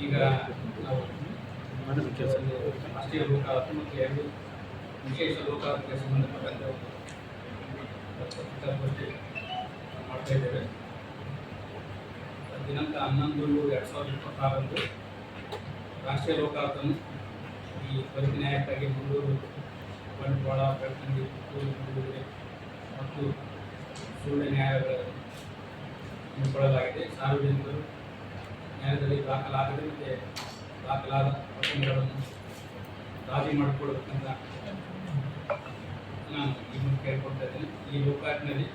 ಈಗ ನಾವು ರಾಷ್ಟ್ರೀಯ ಲೋಕ ಅದಾಲತ್ ಮತ್ತು 2 ವಿಶೇಷ ಲೋಕ ಅದಾಲತ್ಗೆ ಸಂಬಂಧಪಟ್ಟಂತೆ ಪತ್ರಿಕಾಗೋಷ್ಠಿ ಮಾಡ್ತಾ ಇದ್ದೇವೆ. ದಿನಾಂಕ 11/2/2026 ರಾಷ್ಟ್ರೀಯ ಲೋಕ ಅದಾಲತನ್ನು ಈ ತ್ವರಿತ ನ್ಯಾಯಕ್ಕಾಗಿ ಮಂಗಳೂರು, ಬಂಟ್ವಾಳ, ಬೆಳ್ತಂಗಡಿ, ಪುತ್ತೂರು, ಮೂಡುಬಿದಿರೆ ಮತ್ತು ಸುಳ್ಯ ನ್ಯಾಯಾಲಯಗಳನ್ನು ಹಮ್ಮಿಕೊಳ್ಳಲಾಗಿದೆ. ಸಾರ್ವಜನಿಕರು ನ್ಯಾಯಾಲಯದಲ್ಲಿ ದಾಖಲಾಗದೆ ಮತ್ತು ದಾಖಲಾದ ಪ್ರಕರಣಗಳನ್ನು ರಾಜಿ ಮಾಡಿಕೊಳ್ಳಬೇಕಂತ ನಾನು ಈ ಮೂಲಕ ಕೇಳ್ಕೊಳ್ತಾ ಇದ್ದೇನೆ. ಈ ಲೋಕಾಯುಕ್ತನಲ್ಲಿ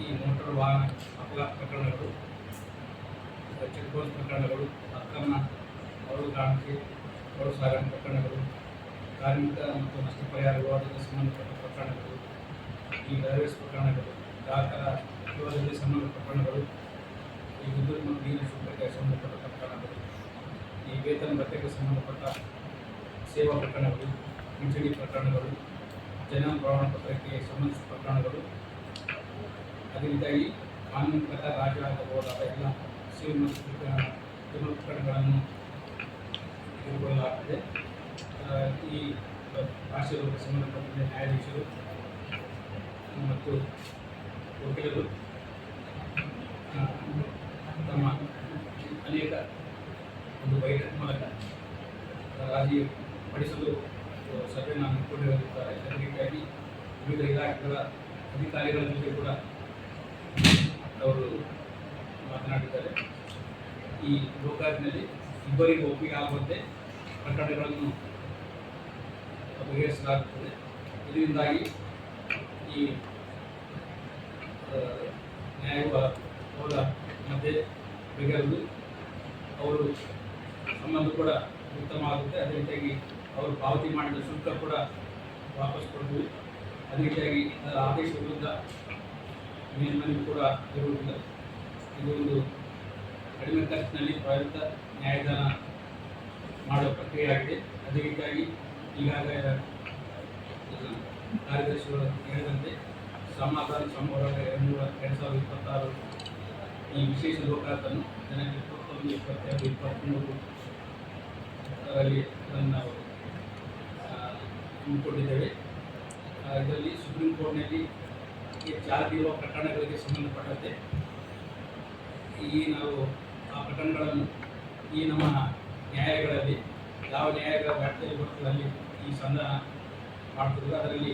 ಈ ಮೋಟಾರ್ ವಾಹನ ಅಪಘಾತ ಪ್ರಕರಣಗಳು, ಚೆಕ್ ಪೋಸ್ಟ್ ಪ್ರಕರಣಗಳು, ಅಕ್ರಮ ಮರಳು ಸಾಗಣೆ ಪ್ರಕರಣಗಳು, ಕಾರ್ಮಿಕ ಮತ್ತು ನಷ್ಟ ಪರಿಹಾರ ವಿವಾದಕ್ಕೆ ಸಂಬಂಧಪಟ್ಟ ಪ್ರಕರಣಗಳು, ಈ ಡೈವರ್ಸ್ ಪ್ರಕರಣಗಳು, ಗ್ರಾಹಕರ ವಿವಾದದಲ್ಲಿ ಸಂಬಂಧ ಪ್ರಕರಣಗಳು, ಈ ವಿದ್ಯುತ್ ಮತ್ತು ನೀರಿನ ಶುಲ್ಕಕ್ಕೆ ಸಂಬಂಧಪಟ್ಟ ಪ್ರಕರಣಗಳು, ಈ ವೇತನ ಭತ್ಯೆಗೆ ಸಂಬಂಧಪಟ್ಟ ಸೇವಾ ಪ್ರಕರಣಗಳು, ಪಿಂಚಣಿ ಪ್ರಕರಣಗಳು, ಜನ ಪ್ರಮಾಣ ಪತ್ರಕ್ಕೆ ಸಂಬಂಧಿಸಿದ ಪ್ರಕರಣಗಳು, ಅದೇ ರೀತಿಯಾಗಿ ಕಾನೂನು ಪ್ರಕಾರ ರಾಜ್ಯವಾಗಬಹುದಾದ ಎಲ್ಲ ಸಿವಿಲ್ ಮತ್ತು ಕ್ರಿಮಿನಲ್ ಪ್ರಕರಣಗಳನ್ನು ತೆಗೆದುಕೊಳ್ಳಲಾಗ್ತದೆ. ಈ ರಾಷ್ಟ್ರೀಯ ಲೋಕಕ್ಕೆ ಸಂಬಂಧಪಟ್ಟಂತೆ ನ್ಯಾಯಾಧೀಶರು ಮತ್ತು ವಕೀಲರು ತಮ್ಮ ಅನೇಕ ಒಂದು ಬೈಠಕ್ ಮೂಲಕ ರಾಜಿ ಪಡಿಸಲು ಸಭೆಯನ್ನು ಹಮ್ಮಿಕೊಂಡಿರುತ್ತಾರೆ. ಅದೇ ರೀತಿಯಾಗಿ ವಿವಿಧ ಇಲಾಖೆಗಳ ಅಧಿಕಾರಿಗಳ ಜೊತೆ ಕೂಡ ಅವರು ಮಾತನಾಡಿದ್ದಾರೆ. ಈ ಲೋಕಾಯುಕ್ತನಲ್ಲಿ ಇಬ್ಬರಿಗೂ ಒಪ್ಪಿಗೆ ಆಗುವಂತೆ ಪ್ರಕರಣಗಳನ್ನು ಬಗೆಹರಿಸಲಾಗುತ್ತದೆ. ಇದರಿಂದಾಗಿ ಈ ನ್ಯಾಯವಾದ ಮಧ್ಯೆ ಬಗೆಹರಿದು ಅವರು ಸಂಬಂಧ ಕೂಡ ಉತ್ತಮ ಆಗುತ್ತೆ. ಅದೇ ರೀತಿಯಾಗಿ ಅವರು ಪಾವತಿ ಮಾಡಿದ ಶುಲ್ಕ ಕೂಡ ವಾಪಸ್ ಕೊಡ್ತೀವಿ. ಅದೇ ರೀತಿಯಾಗಿ ಅದರ ಆದೇಶ ವಿರುದ್ಧ ಮೇಲ್ಮನವಿ ಕೂಡ ಇರುವುದಿಲ್ಲ. ಇದು ಒಂದು ಕಡಿಮೆ ಖರ್ಚಿನಲ್ಲಿ ತ್ವರಿತ ನ್ಯಾಯದಾನ ಮಾಡುವ ಪ್ರಕ್ರಿಯೆಯಾಗಿದೆ. ಅದೇ ರೀತಿಯಾಗಿ ಈಗಾಗಲೇ ಕಾರ್ಯದರ್ಶಿಗಳು ಹೇಳಿದಂತೆ ಸಮಾಧಾನ ಸೋಮವಾರ 2026 ಈ ವಿಶೇಷ ಲೋಕಾಯುಕ್ತನ್ನು ದಿನಾಂಕ 21, 22, 23 ಅದರಲ್ಲಿ ಅದನ್ನು ನಾವು ಹಮ್ಮಿಕೊಂಡಿದ್ದೇವೆ. ಇದರಲ್ಲಿ ಸುಪ್ರೀಂ ಕೋರ್ಟ್ನಲ್ಲಿ ಜಾರಿರುವ ಪ್ರಕರಣಗಳಿಗೆ ಸಂಬಂಧಪಟ್ಟಂತೆ ಈ ನಾವು ಆ ಪ್ರಕರಣಗಳನ್ನು ಈ ನಮ್ಮ ನ್ಯಾಯಾಲಯಗಳಲ್ಲಿ ಯಾವ ನ್ಯಾಯಾಲಯಗಳ ವ್ಯಾಪ್ತಿಯಲ್ಲಿ ಬರ್ತದೆ ಅಲ್ಲಿ ಈ ಸಂಧಾನ ಮಾಡ್ತಿದ್ರು. ಅದರಲ್ಲಿ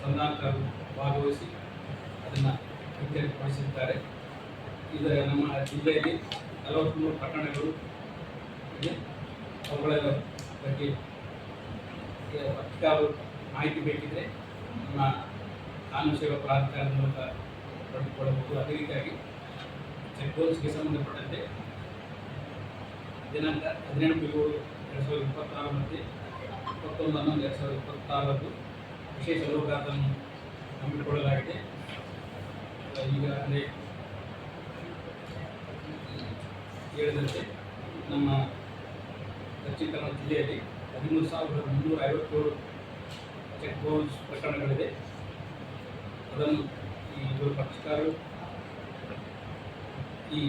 ಸಂಧಾನಕಾರರು ಭಾಗವಹಿಸಿ ಅದನ್ನು ಇತ್ಯರ್ಥಪಡಿಸಿದ್ದಾರೆ. ಇದರ ನಮ್ಮ ಜಿಲ್ಲೆಯಲ್ಲಿ 43 ಪ್ರಕರಣಗಳು ಇದೆ. ಅವುಗಳ ಬಗ್ಗೆ ಪತ್ರಿಕಾ ಮಾಹಿತಿ ಬೇಕಿದ್ದರೆ ನಮ್ಮ ಕಾನೂನು ಸೇವಾ ಪ್ರಾಧಿಕಾರದ ಮೂಲಕ ಪಡೆದುಕೊಳ್ಳಬಹುದು. ಅದೇ ರೀತಿಯಾಗಿ ಚೆಕ್ ಪೋಸ್ಟ್ಗೆ ಸಂಬಂಧಪಟ್ಟಂತೆ ದಿನಾಂಕ 18/7/2026 ಮತ್ತು 21/11/2026 ವಿಶೇಷ ಲೋಕಾಯುಕ್ತವನ್ನು ಹಮ್ಮಿಕೊಳ್ಳಲಾಗಿದೆ. ಈಗಾಗಲೇ ಹೇಳಿದಂತೆ ನಮ್ಮ ದಕ್ಷಿಣ ಕನ್ನಡ ಜಿಲ್ಲೆಯಲ್ಲಿ 13,357 ಚೆಕ್ ಪೋಸ್ಟ್ ಪ್ರಕರಣಗಳಿದೆ. ಅದನ್ನು ಈ ಇಬ್ಬರು ಪಕ್ಷಕಾರರು ಈ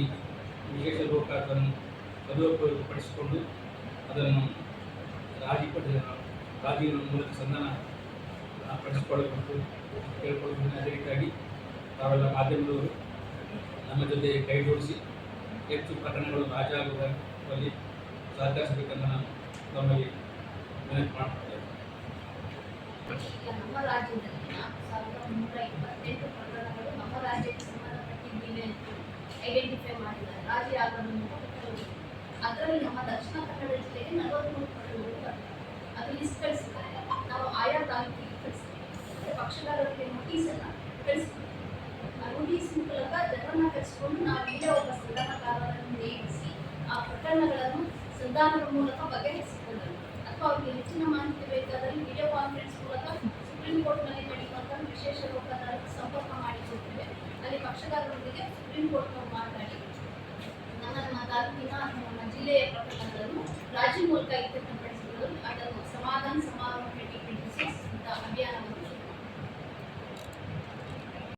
ವಿಶೇಷ ಲೋಕಾಯುಕ್ತವನ್ನು ಸದುಪಯೋಗಪಡಿಸಿಕೊಂಡು ಅದನ್ನು ರಾಜಿ ಮೂಲಕ ಸಂಧಾನ ಪಡಿಸಿಕೊಳ್ಳಬೇಕು ಕೇಳಿಕೊಳ್ಳಬೇಕು. ಅದೇ ರೀತಿಯಾಗಿ ತಾವೆಲ್ಲ ಮಾಧ್ಯಮದವರು ನಮ್ಮ ಜೊತೆ ಕೈ ಜೋಡಿಸಿ ಹೆಚ್ಚು ಪ್ರಕರಣಗಳು ರಾಜಿ ಆಗುವಲ್ಲಿ ಸಹಕರಿಸಬೇಕೆಂದು ನಾನು ತಮ್ಮಲ್ಲಿ ವಿನಂತಿ ಮಾಡ್ತೇನೆ. ನಮ್ಮ ರಾಜ್ಯದಲ್ಲಿನ 1,328 ಪ್ರಕರಣಗಳು ನಮ್ಮ ರಾಜ್ಯಕ್ಕೆ ಸಂಬಂಧಪಟ್ಟಿವೆ ಅಂತ ಐಡೆಂಟಿಫೈ ಮಾಡಿದ್ದಾರೆ. ರಾಜಿ ಆಗೋದನ್ನು ಅದರಲ್ಲಿ ನಮ್ಮ ದಕ್ಷಿಣ ಕನ್ನಡ ಜಿಲ್ಲೆಗೆ 43 ಪ್ರಕರಣಗಳು ಬರ್ತವೆ. ಅದು ಲಿಸ್ಟ್ ಕಳಿಸಿದ್ದಾರೆ. ನಾವು ಆಯಾ ತಾಲೂಕಿಗೆ ಕಳಿಸ್ತೀವಿ. ಪಕ್ಷಗಾರರಿಗೆ ನೋಟಿಸನ್ನು ಕಳಿಸ್ತೀವಿ. ಆ ನೋಟಿಸ್ ಮೂಲಕ ಜನರನ್ನು ಕರೆಸಿಕೊಂಡು ನಾವು ಇಲ್ಲೇ ಒಬ್ಬ ಸಂಧಾನಕಾರರನ್ನು ನೇಮಿಸಿ ಆ ಪ್ರಕರಣಗಳನ್ನು ಸಂಧಾನದ ಮೂಲಕ ಬಗೆಹರಿಸಿಕೊಂಡರು. ಅಥವಾ ಅವರಿಗೆ ಹೆಚ್ಚಿನ ಮಾಹಿತಿ ಬೇಕಾದಲ್ಲಿ ವಿಡಿಯೋ ಕಾನ್ಫರೆನ್ಸ್ ಮೂಲಕ ಸುಪ್ರೀಂ ಕೋರ್ಟ್ನಲ್ಲಿ ನಡೆಯುವಂತಹ ವಿಶೇಷ ಲೋಕಾಯುಕ್ತರಿಗೆ ಸಂಪರ್ಕ ಮಾಡಿಕೊಡ್ತೇವೆ. ಅಲ್ಲಿ ಪಕ್ಷಗಾರರೊಂದಿಗೆ ಸುಪ್ರೀಂ ಕೋರ್ಟ್ನವರು ಮಾತನಾಡಿ ನಮ್ಮ ತಾಲೂಕಿನ ಅಥವಾ ನಮ್ಮ ಜಿಲ್ಲೆಯ ಪ್ರಕರಣಗಳನ್ನು ರಾಜಿ ಮೂಲಕ ಇತ್ಯರ್ಥಪಡಿಸಿಕೊಳ್ಳಲು ಅದನ್ನು ಸಮಾಧಾನ ಸಮಾರೋಹ 2026 ಅಂತ ಅಭಿಯಾನವನ್ನು